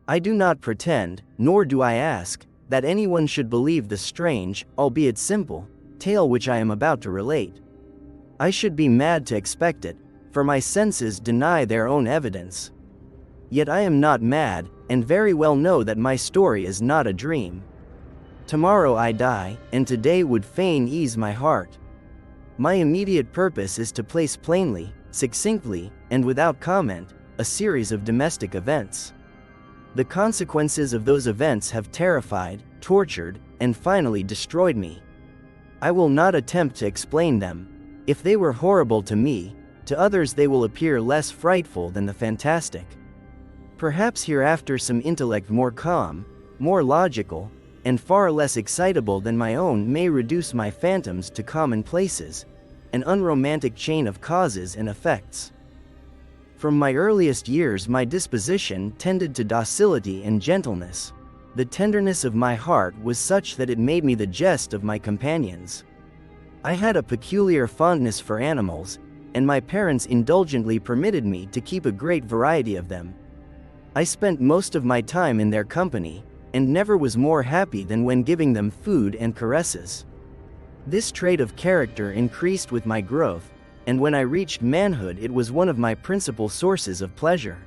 I do not pretend, nor do I ask, that anyone should believe the strange, albeit simple, tale which I am about to relate. I should be mad to expect it, for my senses deny their own evidence. Yet I am not mad, and very well know that my story is not a dream. Tomorrow I die, and today would fain ease my heart. My immediate purpose is to place plainly, succinctly, and without comment, a series of domestic events. The consequences of those events have terrified, tortured, and finally destroyed me. I will not attempt to explain them. If they were horrible to me, to others they will appear less frightful than the fantastic. Perhaps hereafter some intellect more calm, more logical, and far less excitable than my own may reduce my phantoms to commonplaces, an unromantic chain of causes and effects. From my earliest years my disposition tended to docility and gentleness. The tenderness of my heart was such that it made me the jest of my companions. I had a peculiar fondness for animals, and my parents indulgently permitted me to keep a great variety of them. I spent most of my time in their company, and never was more happy than when giving them food and caresses. This trait of character increased with my growth, and when I reached manhood it was one of my principal sources of pleasure.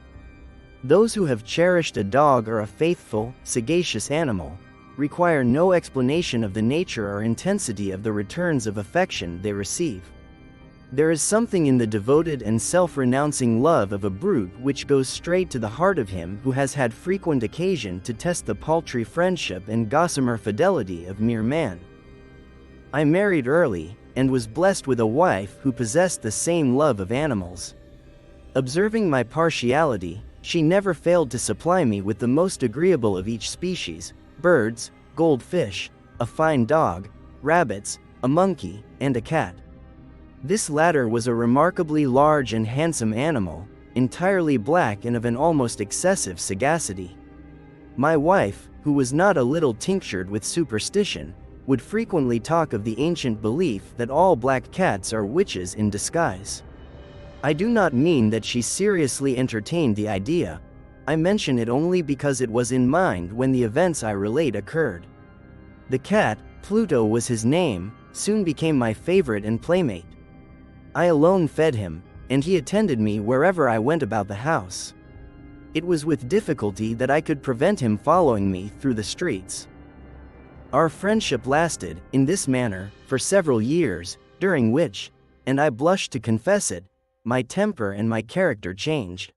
Those who have cherished a dog or a faithful, sagacious animal, require no explanation of the nature or intensity of the returns of affection they receive. There is something in the devoted and self-renouncing love of a brute which goes straight to the heart of him who has had frequent occasion to test the paltry friendship and gossamer fidelity of mere man. I married early, and was blessed with a wife who possessed the same love of animals. Observing my partiality, she never failed to supply me with the most agreeable of each species: birds, goldfish, a fine dog, rabbits, a monkey, and a cat. This latter was a remarkably large and handsome animal, entirely black and of an almost excessive sagacity. My wife, who was not a little tinctured with superstition, would frequently talk of the ancient belief that all black cats are witches in disguise. I do not mean that she seriously entertained the idea. I mention it only because it was in mind when the events I relate occurred. The cat, Pluto was his name, soon became my favorite and playmate. I alone fed him, and he attended me wherever I went about the house. It was with difficulty that I could prevent him following me through the streets. Our friendship lasted, in this manner, for several years, during which, and I blush to confess it, my temper and my character changed.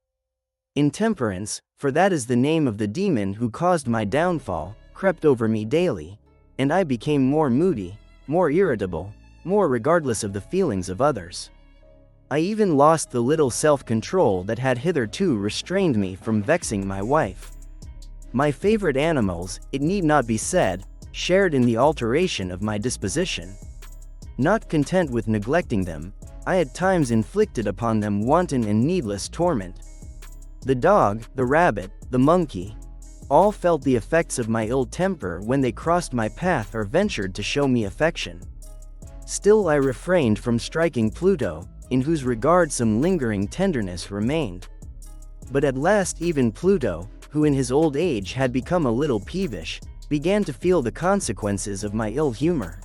Intemperance, for that is the name of the demon who caused my downfall, crept over me daily, and I became more moody, more irritable, more regardless of the feelings of others. I even lost the little self-control that had hitherto restrained me from vexing my wife. My favorite animals, it need not be said, shared in the alteration of my disposition. Not content with neglecting them, I at times inflicted upon them wanton and needless torment. The dog, the rabbit, the monkey, all felt the effects of my ill temper when they crossed my path or ventured to show me affection. Still I refrained from striking Pluto, in whose regard some lingering tenderness remained. But at last even Pluto, who in his old age had become a little peevish, began to feel the consequences of my ill humor.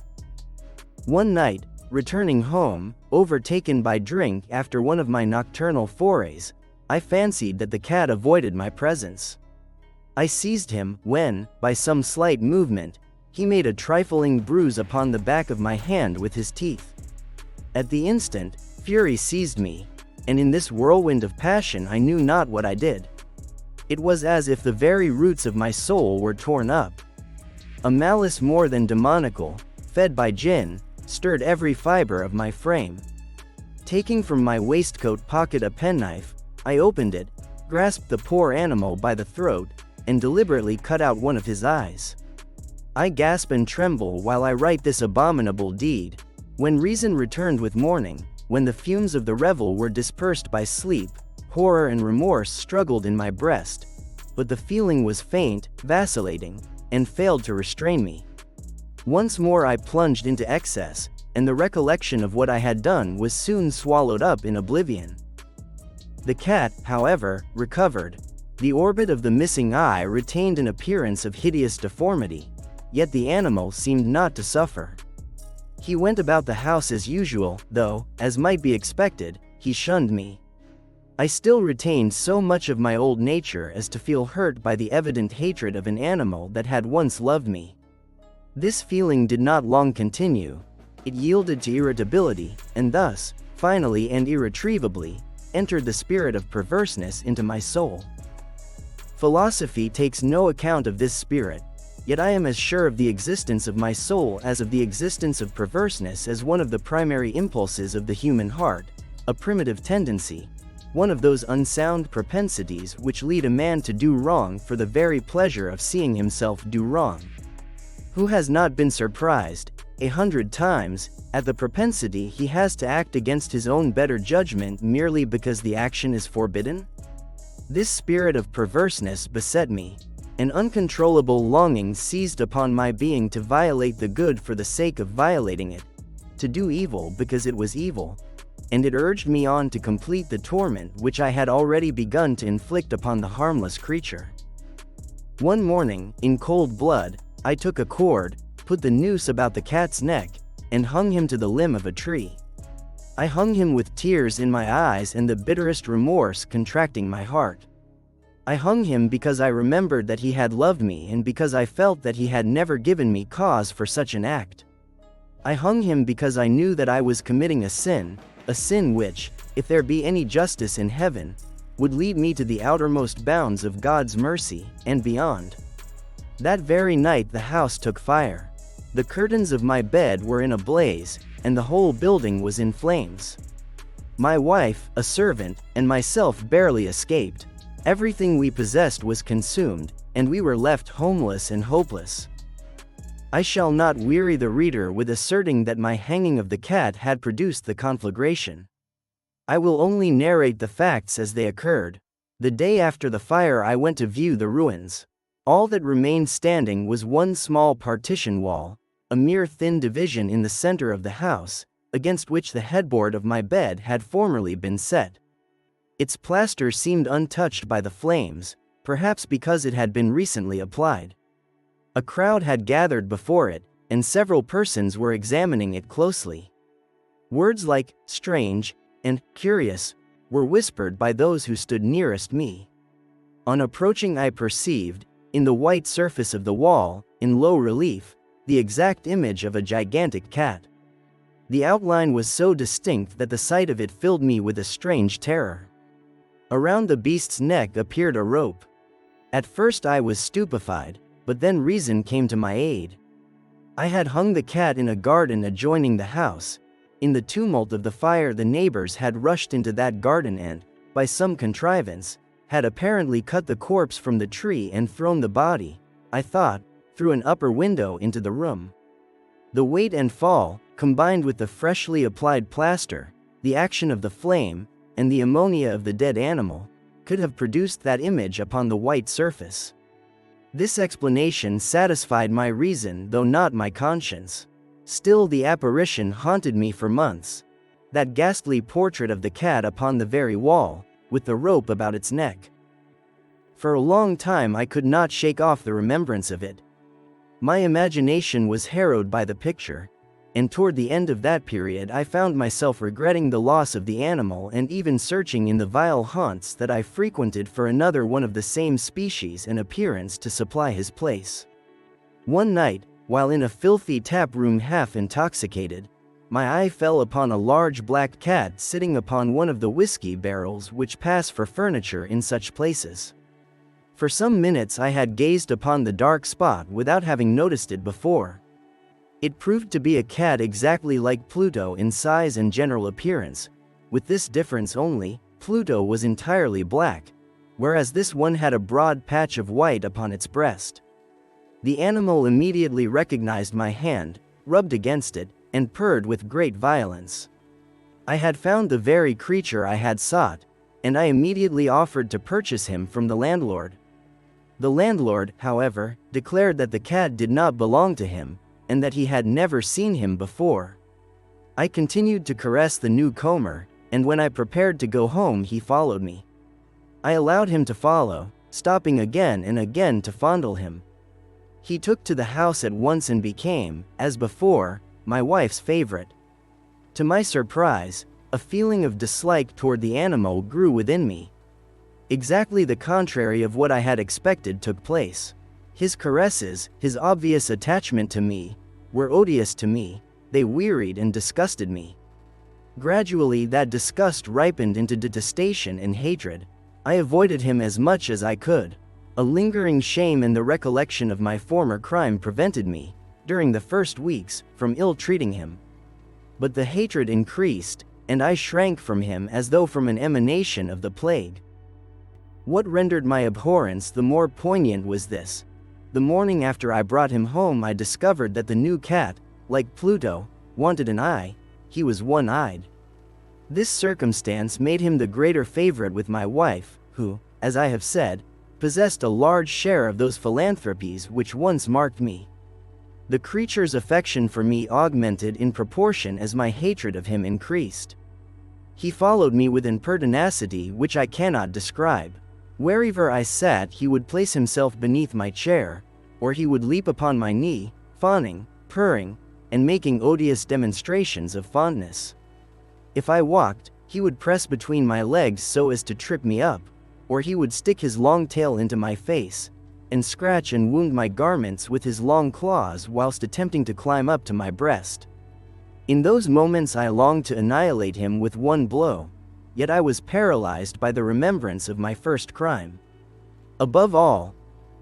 One night, returning home, overtaken by drink after one of my nocturnal forays, I fancied that the cat avoided my presence. I seized him when, by some slight movement, he made a trifling bruise upon the back of my hand with his teeth. At the instant, fury seized me, and in this whirlwind of passion I knew not what I did. It was as if the very roots of my soul were torn up. A malice more than demoniacal, fed by gin, stirred every fiber of my frame. Taking from my waistcoat pocket a penknife, I opened it, grasped the poor animal by the throat, and deliberately cut out one of his eyes. I gasp and tremble while I write this abominable deed. When reason returned with morning, when the fumes of the revel were dispersed by sleep, horror and remorse struggled in my breast, but the feeling was faint, vacillating, and failed to restrain me. Once more I plunged into excess, and the recollection of what I had done was soon swallowed up in oblivion. The cat, however, recovered. The orbit of the missing eye retained an appearance of hideous deformity, yet the animal seemed not to suffer. He went about the house as usual, though, as might be expected, he shunned me. I still retained so much of my old nature as to feel hurt by the evident hatred of an animal that had once loved me. This feeling did not long continue. It yielded to irritability, and thus, finally and irretrievably, entered the spirit of perverseness into my soul. Philosophy takes no account of this spirit, yet I am as sure of the existence of my soul as of the existence of perverseness as one of the primary impulses of the human heart, a primitive tendency, one of those unsound propensities which lead a man to do wrong for the very pleasure of seeing himself do wrong. Who has not been surprised, 100 times, at the propensity he has to act against his own better judgment merely because the action is forbidden? This spirit of perverseness beset me. An uncontrollable longing seized upon my being to violate the good for the sake of violating it, to do evil because it was evil, and it urged me on to complete the torment which I had already begun to inflict upon the harmless creature. One morning, in cold blood, I took a cord, put the noose about the cat's neck, and hung him to the limb of a tree. I hung him with tears in my eyes and the bitterest remorse contracting my heart. I hung him because I remembered that he had loved me and because I felt that he had never given me cause for such an act. I hung him because I knew that I was committing a sin which, if there be any justice in heaven, would lead me to the outermost bounds of God's mercy, and beyond. That very night the house took fire. The curtains of my bed were in a blaze, and the whole building was in flames. My wife, a servant, and myself barely escaped. Everything we possessed was consumed, and we were left homeless and hopeless. I shall not weary the reader with asserting that my hanging of the cat had produced the conflagration. I will only narrate the facts as they occurred. The day after the fire I went to view the ruins. All that remained standing was one small partition wall, a mere thin division in the center of the house, against which the headboard of my bed had formerly been set. Its plaster seemed untouched by the flames, perhaps because it had been recently applied. A crowd had gathered before it, and several persons were examining it closely. Words like strange and curious were whispered by those who stood nearest me. On approaching, I perceived, in the white surface of the wall, in low relief, the exact image of a gigantic cat. The outline was so distinct that the sight of it filled me with a strange terror. Around the beast's neck appeared a rope. At first I was stupefied, but then reason came to my aid. I had hung the cat in a garden adjoining the house. In the tumult of the fire, the neighbors had rushed into that garden and, by some contrivance, had apparently cut the corpse from the tree and thrown the body, I thought, through an upper window into the room. The weight and fall, combined with the freshly applied plaster, the action of the flame, and the ammonia of the dead animal, could have produced that image upon the white surface. This explanation satisfied my reason though not my conscience. Still the apparition haunted me for months. That ghastly portrait of the cat upon the very wall, with the rope about its neck. For a long time I could not shake off the remembrance of it. My imagination was harrowed by the picture, and toward the end of that period I found myself regretting the loss of the animal and even searching in the vile haunts that I frequented for another one of the same species and appearance to supply his place. One night, while in a filthy tap room half intoxicated, my eye fell upon a large black cat sitting upon one of the whiskey barrels which pass for furniture in such places. For some minutes I had gazed upon the dark spot without having noticed it before. It proved to be a cat exactly like Pluto in size and general appearance, with this difference only: Pluto was entirely black, whereas this one had a broad patch of white upon its breast. The animal immediately recognized my hand, rubbed against it, and purred with great violence. I had found the very creature I had sought, and I immediately offered to purchase him from the landlord. The landlord, however, declared that the cat did not belong to him, and that he had never seen him before. I continued to caress the newcomer, and when I prepared to go home he followed me. I allowed him to follow, stopping again and again to fondle him. He took to the house at once and became, as before, my wife's favorite. To my surprise, a feeling of dislike toward the animal grew within me. Exactly the contrary of what I had expected took place. His caresses, his obvious attachment to me, were odious to me. They wearied and disgusted me. Gradually that disgust ripened into detestation and hatred. I avoided him as much as I could. A lingering shame and the recollection of my former crime prevented me, during the first weeks, from ill-treating him. But the hatred increased, and I shrank from him as though from an emanation of the plague. What rendered my abhorrence the more poignant was this. The morning after I brought him home I discovered that the new cat, like Pluto, wanted an eye. He was one-eyed. This circumstance made him the greater favorite with my wife, who, as I have said, possessed a large share of those philanthropies which once marked me. The creature's affection for me augmented in proportion as my hatred of him increased. He followed me with an pertinacity which I cannot describe. Wherever I sat he would place himself beneath my chair, or he would leap upon my knee, fawning, purring, and making odious demonstrations of fondness. If I walked, he would press between my legs so as to trip me up, or he would stick his long tail into my face, and scratch and wound my garments with his long claws whilst attempting to climb up to my breast. In those moments I longed to annihilate him with one blow, yet I was paralyzed by the remembrance of my first crime. Above all,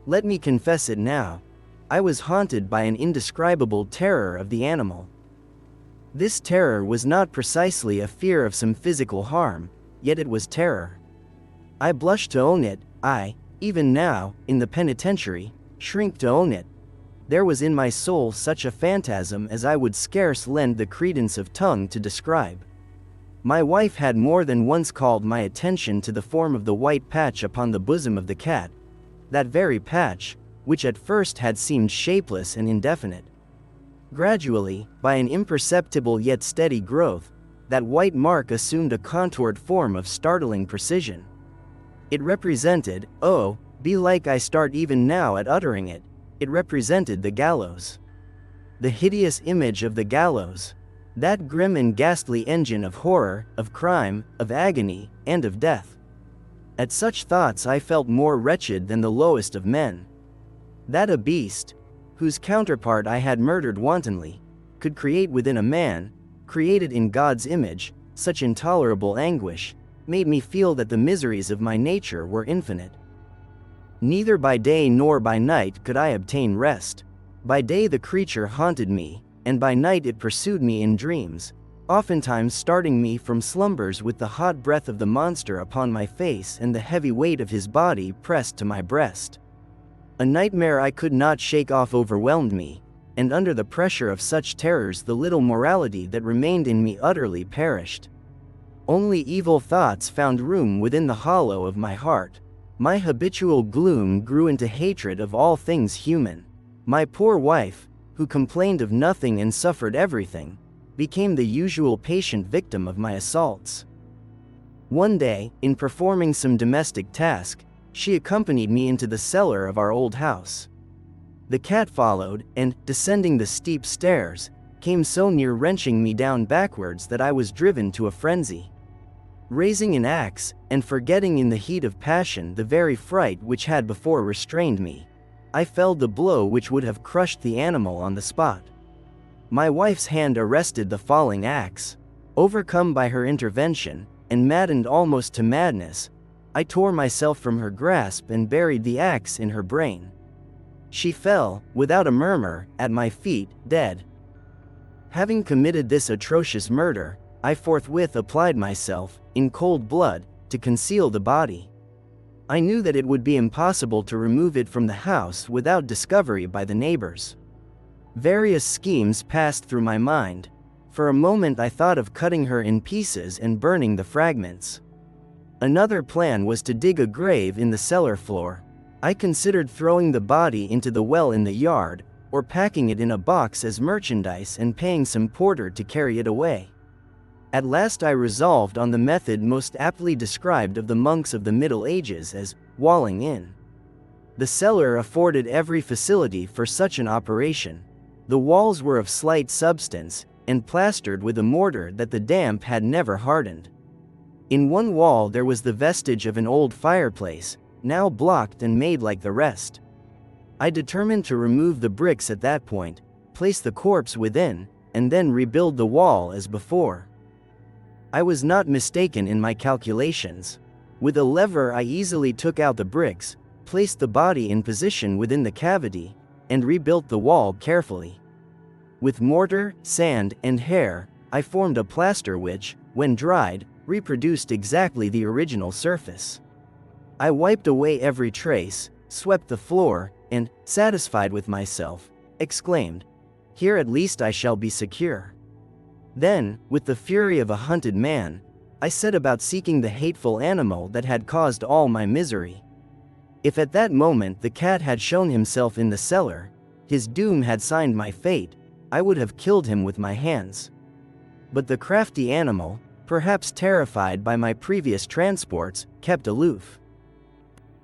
let me confess it now, I was haunted by an indescribable terror of the animal. This terror was not precisely a fear of some physical harm, yet it was terror. I blush to own it, I, even now, in the penitentiary, shrink to own it. There was in my soul such a phantasm as I would scarce lend the credence of tongue to describe. My wife had more than once called my attention to the form of the white patch upon the bosom of the cat, that very patch, which at first had seemed shapeless and indefinite. Gradually, by an imperceptible yet steady growth, that white mark assumed a contoured form of startling precision. It represented, oh, belike I start even now at uttering it, it represented the gallows. The hideous image of the gallows. That grim and ghastly engine of horror, of crime, of agony, and of death. At such thoughts I felt more wretched than the lowest of men. That a beast, whose counterpart I had murdered wantonly, could create within a man, created in God's image, such intolerable anguish, made me feel that the miseries of my nature were infinite. Neither by day nor by night could I obtain rest. By day the creature haunted me, and by night it pursued me in dreams, oftentimes starting me from slumbers with the hot breath of the monster upon my face and the heavy weight of his body pressed to my breast. A nightmare I could not shake off overwhelmed me, and under the pressure of such terrors the little morality that remained in me utterly perished. Only evil thoughts found room within the hollow of my heart. My habitual gloom grew into hatred of all things human. My poor wife, who complained of nothing and suffered everything, became the usual patient victim of my assaults. One day, in performing some domestic task, she accompanied me into the cellar of our old house. The cat followed, and, descending the steep stairs, came so near wrenching me down backwards that I was driven to a frenzy. Raising an axe, and forgetting in the heat of passion the very fright which had before restrained me, I felled the blow which would have crushed the animal on the spot. My wife's hand arrested the falling axe. Overcome by her intervention, and maddened almost to madness, I tore myself from her grasp and buried the axe in her brain. She fell, without a murmur, at my feet, dead. Having committed this atrocious murder, I forthwith applied myself, in cold blood, to conceal the body. I knew that it would be impossible to remove it from the house without discovery by the neighbors. Various schemes passed through my mind. For a moment I thought of cutting her in pieces and burning the fragments. Another plan was to dig a grave in the cellar floor. I considered throwing the body into the well in the yard, or packing it in a box as merchandise and paying some porter to carry it away. At last I resolved on the method most aptly described of the monks of the Middle Ages as walling in. The cellar afforded every facility for such an operation. The walls were of slight substance, and plastered with a mortar that the damp had never hardened. In one wall there was the vestige of an old fireplace, now blocked and made like the rest. I determined to remove the bricks at that point, place the corpse within, and then rebuild the wall as before. I was not mistaken in my calculations. With a lever I easily took out the bricks, placed the body in position within the cavity, and rebuilt the wall carefully. With mortar, sand, and hair, I formed a plaster which, when dried, reproduced exactly the original surface. I wiped away every trace, swept the floor, and, satisfied with myself, exclaimed, "Here at least I shall be secure." Then, with the fury of a hunted man, I set about seeking the hateful animal that had caused all my misery. If at that moment the cat had shown himself in the cellar, his doom had signed my fate, I would have killed him with my hands. But the crafty animal, perhaps terrified by my previous transports, kept aloof.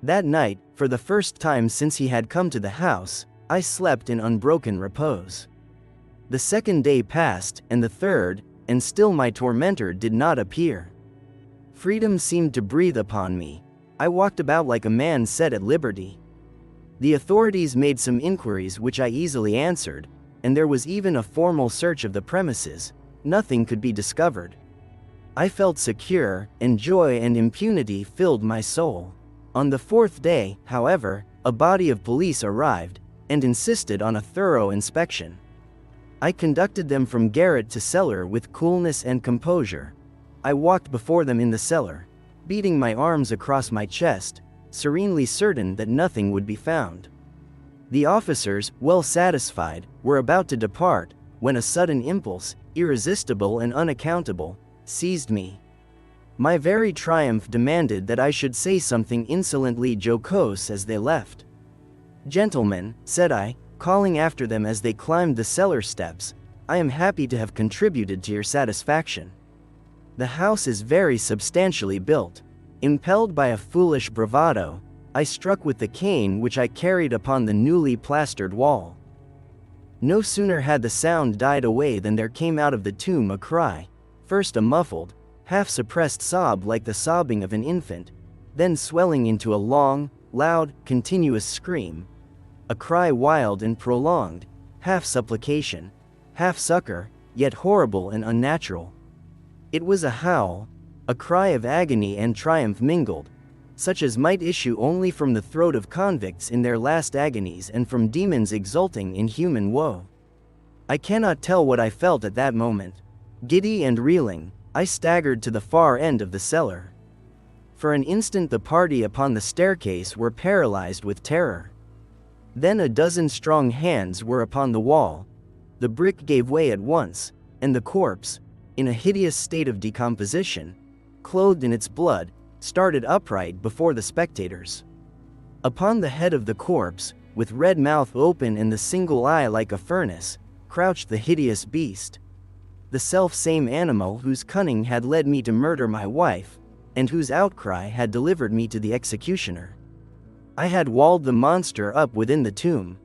That night, for the first time since he had come to the house, I slept in unbroken repose. The second day passed, and the third, and still my tormentor did not appear. Freedom seemed to breathe upon me. I walked about like a man set at liberty. The authorities made some inquiries which I easily answered, and there was even a formal search of the premises. Nothing could be discovered. I felt secure, and joy and impunity filled my soul. On the fourth day, however, a body of police arrived, and insisted on a thorough inspection. I conducted them from garret to cellar with coolness and composure. I walked before them in the cellar, beating my arms across my chest, serenely certain that nothing would be found. The officers, well satisfied, were about to depart, when a sudden impulse, irresistible and unaccountable, seized me. My very triumph demanded that I should say something insolently jocose as they left. "Gentlemen," said I, calling after them as they climbed the cellar steps, "I am happy to have contributed to your satisfaction. The house is very substantially built." Impelled by a foolish bravado, I struck with the cane which I carried upon the newly plastered wall. No sooner had the sound died away than there came out of the tomb a cry, first a muffled, half-suppressed sob like the sobbing of an infant, then swelling into a long, loud, continuous scream. A cry wild and prolonged, half supplication, half succor, yet horrible and unnatural. It was a howl, a cry of agony and triumph mingled, such as might issue only from the throat of convicts in their last agonies and from demons exulting in human woe. I cannot tell what I felt at that moment. Giddy and reeling, I staggered to the far end of the cellar. For an instant the party upon the staircase were paralyzed with terror. Then a dozen strong hands were upon the wall. The brick gave way at once, and the corpse, in a hideous state of decomposition, clothed in its blood, started upright before the spectators. Upon the head of the corpse, with red mouth open and the single eye like a furnace, crouched the hideous beast. The self-same animal whose cunning had led me to murder my wife, and whose outcry had delivered me to the executioner. I had walled the monster up within the tomb,